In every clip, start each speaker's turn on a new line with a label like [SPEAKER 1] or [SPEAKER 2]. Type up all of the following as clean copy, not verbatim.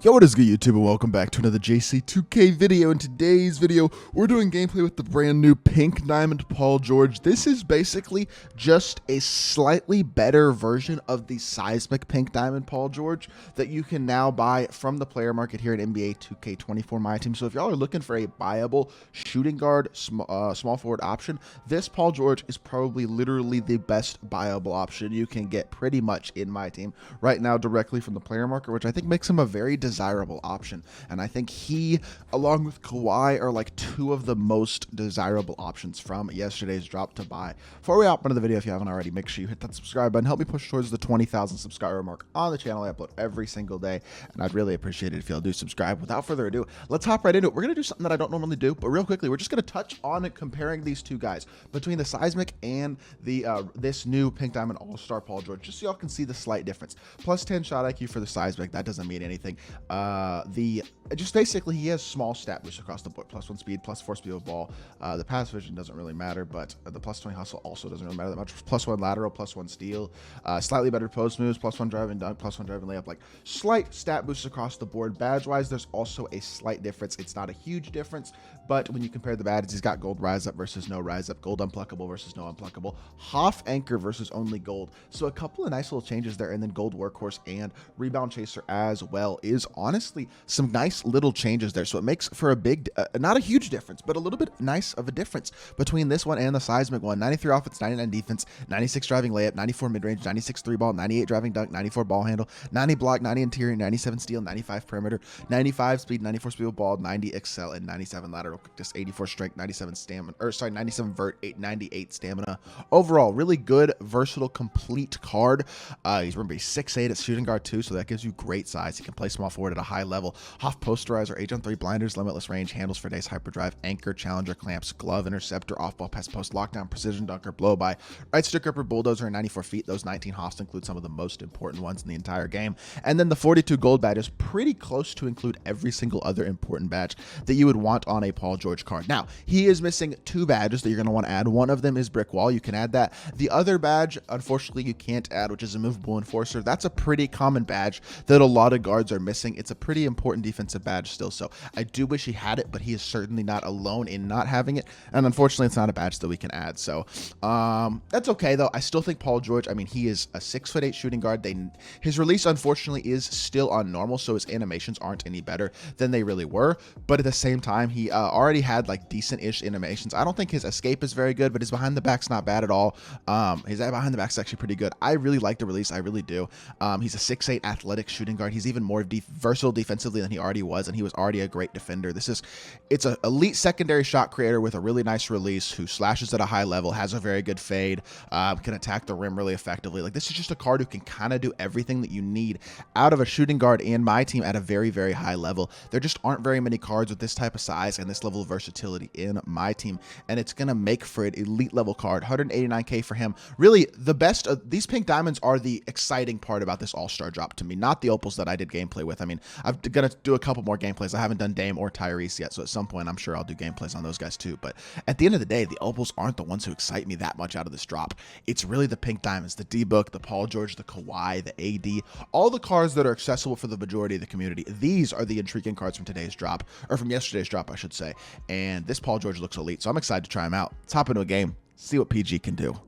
[SPEAKER 1] Yo, what is good, YouTube, and welcome back to another JC2K video. In today's video, we're doing gameplay with the brand new Pink Diamond Paul George. This is basically just a slightly better version of the Seismic Pink Diamond Paul George that you can now buy from the player market here at NBA 2K24 MyTEAM. So if y'all are looking for a buyable shooting guard, small forward option, this Paul George is probably literally the best buyable option you can get pretty much in MyTEAM right now directly from the player market, which I think makes him a very desirable option. And I think he, along with Kawhi, are like two of the most desirable options from yesterday's drop to buy. Before we hop into the video, if you haven't already, make sure you hit that subscribe button. Help me push towards the 20,000 subscriber mark on the channel. I upload every single day, and I'd really appreciate it if y'all do subscribe. Without further ado, let's hop right into it. We're going to do something that I don't normally do, but real quickly, we're just going to touch on comparing these two guys between the Seismic and the this new Pink Diamond All-Star Paul George, just so y'all can see the slight difference. Plus 10 shot IQ for the Seismic. That doesn't mean anything. Just basically he has small stat boosts across the board: +1 speed, +4 speed of ball. The pass vision doesn't really matter, but the +20 hustle also doesn't really matter that much. +1 lateral, +1 steal, slightly better post moves, +1 driving dunk, +1 driving layup. Like slight stat boosts across the board. Badge wise, there's also a slight difference. It's not a huge difference, but when you compare the badges, he's got gold rise up versus no rise up, gold unpluckable versus no unpluckable, half anchor versus only gold. So a couple of nice little changes there, and then gold workhorse and rebound chaser as well is honestly some nice little changes there. So it makes for a big, not a huge difference, but a little bit nice of a difference between this one and the Seismic one. 93 offense, 99 defense, 96 driving layup, 94 mid-range, 96 three ball, 98 driving dunk, 94 ball handle, 90 block, 90 interior, 97 steal, 95 perimeter, 95 speed, 94 speed of ball, 90 excel, and 97 lateral, just 84 strength, 97 stamina, or sorry, 97 vert, 98 stamina. Overall, really good, versatile, complete card. He's remember he's 6'8" at shooting guard too, so that gives you great size. He can play small forward at a high level. Hoff posterizer, 8-on-3 blinders, limitless range, handles for days, hyperdrive, anchor, challenger, clamps, glove, interceptor, off-ball, pass, post, lockdown, precision dunker, blow by, right stick gripper, bulldozer, and 94 feet. Those 19 Hoffs include some of the most important ones in the entire game. And then the 42 gold badge is pretty close to include every single other important badge that you would want on a Paul George card. Now, he is missing two badges that you're going to want to add. One of them is brick wall. You can add that. The other badge, unfortunately, you can't add, which is a movable enforcer. That's a pretty common badge that a lot of guards are missing. It's a pretty important defensive badge still, so I do wish he had it, but he is certainly not alone in not having it, and unfortunately it's not a badge that we can add. So that's okay though. I still think Paul George, I mean, he is a 6'8" shooting guard. His release unfortunately is still on normal, so his animations aren't any better than they really were, but at the same time he already had like decent-ish animations. I don't think his escape is very good, but his behind the back's not bad at all. His behind the back's actually pretty good. I really like the release, I really do. He's a 6'8" athletic shooting guard. He's even more versatile defensively than he already was, and he was already a great defender. It's an elite secondary shot creator with a really nice release, who slashes at a high level, has a very good fade, can attack the rim really effectively. Like, this is just a card who can kind of do everything that you need out of a shooting guard in MyTEAM at a very, very high level. There just aren't very many cards with this type of size and this level of versatility in MyTEAM, and it's going to make for an elite level card. 189k for him. Really, the best of these Pink Diamonds are the exciting part about this All-Star drop to me, not the opals that I did gameplay with. I mean, I'm going to do a couple more gameplays. I haven't done Dame or Tyrese yet, so at some point I'm sure I'll do gameplays on those guys too. But at the end of the day, the opals aren't the ones who excite me that much out of this drop. It's really the Pink Diamonds, the D-Book, the Paul George, the Kawhi, the AD, all the cards that are accessible for the majority of the community. These are the intriguing cards from today's drop, or from yesterday's drop, I should say. And this Paul George looks elite, so I'm excited to try him out. Let's hop into a game, see what PG can do.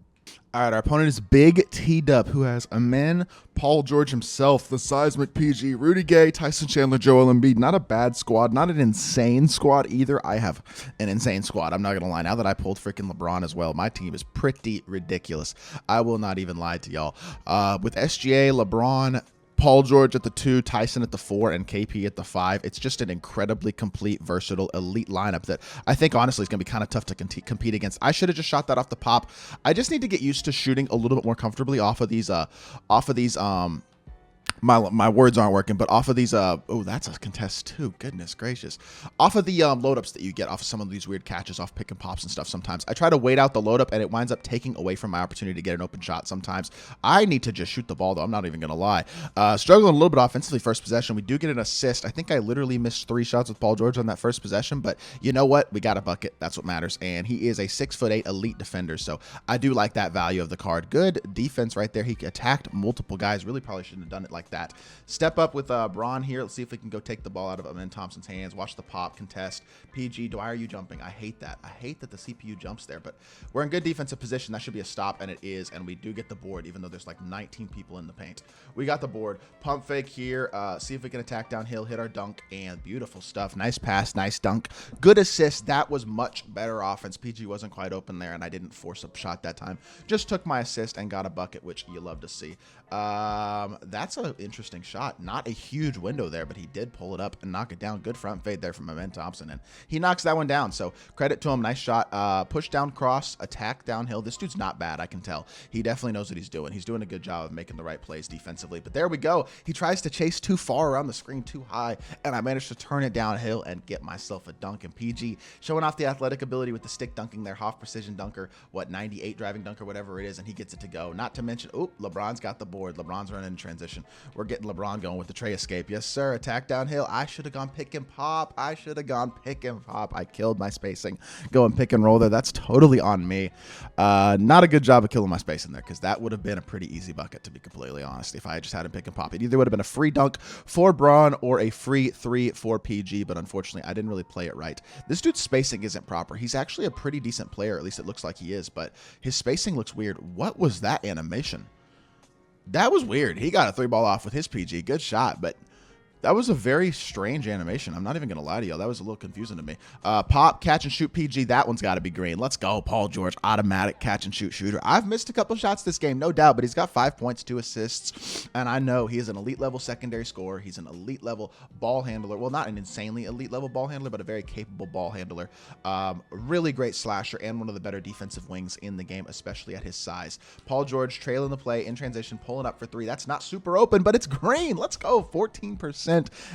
[SPEAKER 1] All right, our opponent is Big T-Dub, who has Amen, Paul George himself, the Seismic PG, Rudy Gay, Tyson Chandler, Joel Embiid. Not a bad squad, not an insane squad either. I have an insane squad, I'm not going to lie. Now that I pulled freaking LeBron as well, my team is pretty ridiculous. I will not even lie to y'all. With SGA, LeBron, Paul George at the 2, Tyson at the 4, and KP at the 5. It's just an incredibly complete, versatile, elite lineup that I think honestly is going to be kind of tough to compete against. I should have just shot that off the pop. I just need to get used to shooting a little bit more comfortably off of these my words aren't working, but off of these oh, that's a contest too, goodness gracious. Off of the load ups that you get off of some of these weird catches off pick and pops and stuff, sometimes I try to wait out the load up and it winds up taking away from my opportunity to get an open shot. Sometimes I need to just shoot the ball though, I'm not even gonna lie. Struggling a little bit offensively first possession. We do get an assist. I think I literally missed 3 shots with Paul George on that first possession, but you know what, we got a bucket, that's what matters. And he is a 6'8" elite defender, so I do like that value of the card. Good defense right there. He attacked multiple guys. Really probably shouldn't have done it like like that. Step up with Braun here. Let's see if we can go take the ball out of Amen Thompson's hands. Watch the pop, contest. PG, why are you jumping? I hate that. I hate that the CPU jumps there, but we're in good defensive position. That should be a stop, and it is, and we do get the board, even though there's like 19 people in the paint. We got the board. Pump fake here. See if we can attack downhill, hit our dunk, and beautiful stuff. Nice pass, nice dunk. Good assist. That was much better offense. PG wasn't quite open there, and I didn't force a shot that time. Just took my assist and got a bucket, which you love to see. That's an interesting shot. Not a huge window there, but he did pull it up and knock it down. Good front fade there from Amen Thompson, and he knocks that one down. So credit to him. Nice shot. Push down cross, attack downhill. This dude's not bad, I can tell. He definitely knows what he's doing. He's doing a good job of making the right plays defensively. But there we go. He tries to chase too far around the screen, too high, and I managed to turn it downhill and get myself a dunk. And PG showing off the athletic ability with the stick dunking there. Half precision dunker, what, 98 driving dunker, whatever it is, and he gets it to go. Not to mention, oh, LeBron's got the board. LeBron's running in transition. We're getting LeBron going with the tray escape. Yes, sir. Attack downhill. I should have gone pick and pop. I should have gone pick and pop. I killed my spacing. Going pick and roll there. That's totally on me. Not a good job of killing my spacing there, because that would have been a pretty easy bucket, to be completely honest, if I had just had him pick and pop. It either would have been a free dunk for Braun or a free 3 for PG, but unfortunately, I didn't really play it right. This dude's spacing isn't proper. He's actually a pretty decent player, at least it looks like he is, but his spacing looks weird. What was that animation? That was weird. He got a 3-ball off with his PG. Good shot, but that was a very strange animation. I'm not even going to lie to y'all. That was a little confusing to me. Pop, catch and shoot PG. That one's got to be green. Let's go, Paul George. Automatic catch and shoot shooter. I've missed a couple shots this game, no doubt, but he's got 5 points, 2 assists. And I know he is an elite level secondary scorer. He's an elite level ball handler. Well, not an insanely elite level ball handler, but a very capable ball handler. Really great slasher and one of the better defensive wings in the game, especially at his size. Paul George trailing the play in transition, pulling up for 3. That's not super open, but it's green. Let's go. 14%.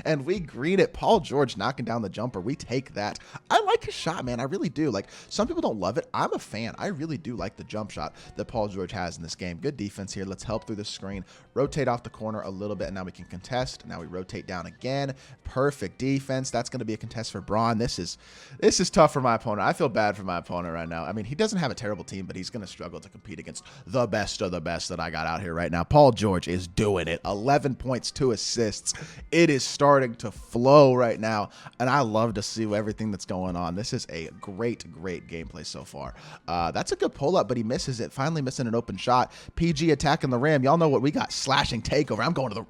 [SPEAKER 1] And we green it. Paul George knocking down the jumper. We take that. I like his shot, man. I really do. Like, some people don't love it. I'm a fan. I really do like the jump shot that Paul George has in this game. Good defense here. Let's help through the screen. Rotate off the corner a little bit, and now we can contest. Now we rotate down again. Perfect defense. That's going to be a contest for Braun. This is tough for my opponent. I feel bad for my opponent right now. I mean, he doesn't have a terrible team, but he's going to struggle to compete against the best of the best that I got out here right now. Paul George is doing it. 11 points, 2 assists. It is starting to flow right now, and I love to see everything that's going on. This is a great gameplay so far. That's a good pull-up, but he misses it. Finally missing an open shot. PG attacking the rim. Y'all know what we got. Slashing takeover. I'm going to the...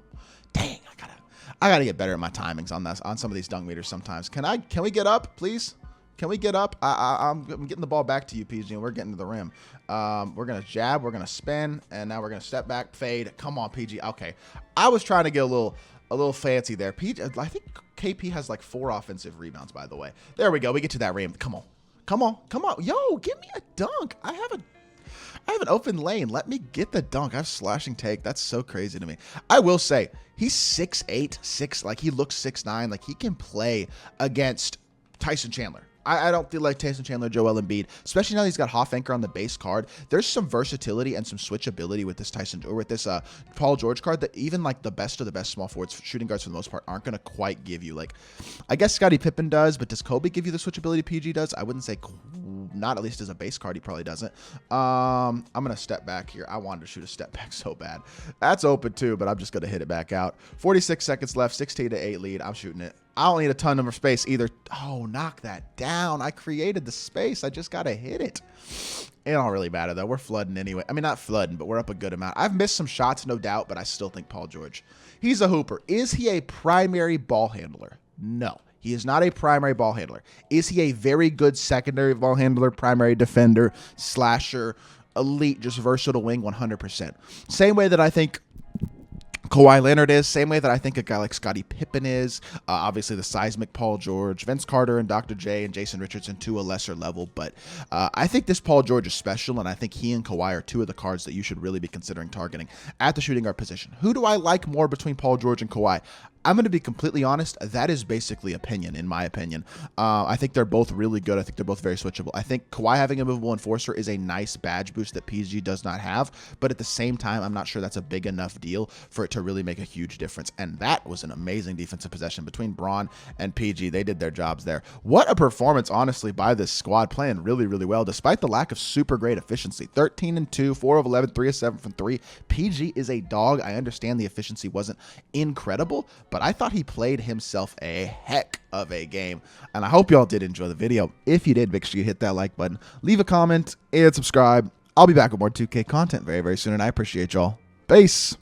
[SPEAKER 1] Dang, I gotta get better at my timings on this, on some of these dunk meters sometimes. Can we get up, please? Can we get up? I'm getting the ball back to you, PG, and we're getting to the rim. We're going to jab, we're going to spin, and now we're going to step back, fade. Come on, PG. Okay. I was trying to get a little fancy there. PG, I think KP has like 4 offensive rebounds, by the way. There we go. We get to that rim. Come on. Come on. Come on. Yo, give me a dunk. I have an open lane. Let me get the dunk. I have slashing take. That's so crazy to me. I will say, he's 6'8", like he looks 6'9". Like he can play against Tyson Chandler. I don't feel like Tyson Chandler, Joel Embiid, especially now that he's got Hoff Anchor on the base card. There's some versatility and some switchability with this Paul George card that even like the best of the best small forwards, shooting guards for the most part, aren't going to quite give you. Like, I guess Scottie Pippen does, but does Kobe give you the switchability PG does? I wouldn't say, not at least as a base card, he probably doesn't. I'm going to step back here. I wanted to shoot a step back so bad. That's open too, but I'm just going to hit it back out. 46 seconds left, 16-8 lead. I'm shooting it. I don't need a ton of space either. Oh, knock that down. I created the space. I just got to hit it. It don't really matter, though. We're flooding anyway. I mean, not flooding, but we're up a good amount. I've missed some shots, no doubt, but I still think Paul George. He's a hooper. Is he a primary ball handler? No. He is not a primary ball handler. Is he a very good secondary ball handler, primary defender, slasher, elite, just versatile wing? 100%. Same way that I think Kawhi Leonard is, same way that I think a guy like Scottie Pippen is, obviously the seismic Paul George, Vince Carter and Dr. J and Jason Richardson to a lesser level, but I think this Paul George is special, and I think he and Kawhi are 2 of the cards that you should really be considering targeting at the shooting guard position. Who do I like more between Paul George and Kawhi? I'm going to be completely honest. That is basically opinion, in my opinion. I think they're both really good. I think they're both very switchable. I think Kawhi having a movable enforcer is a nice badge boost that PG does not have, but at the same time, I'm not sure that's a big enough deal for it to really make a huge difference. And that was an amazing defensive possession between Braun and PG. They did their jobs there. What a performance, honestly, by this squad, playing really, really well, despite the lack of super great efficiency. 13-2, 4 of 11, 3 of 7 from 3. PG is a dog. I understand the efficiency wasn't incredible, but I thought he played himself a heck of a game, and I hope y'all did enjoy the video. If you did, make sure you hit that like button, leave a comment, and subscribe. I'll be back with more 2K content very, very soon, and I appreciate y'all. Peace.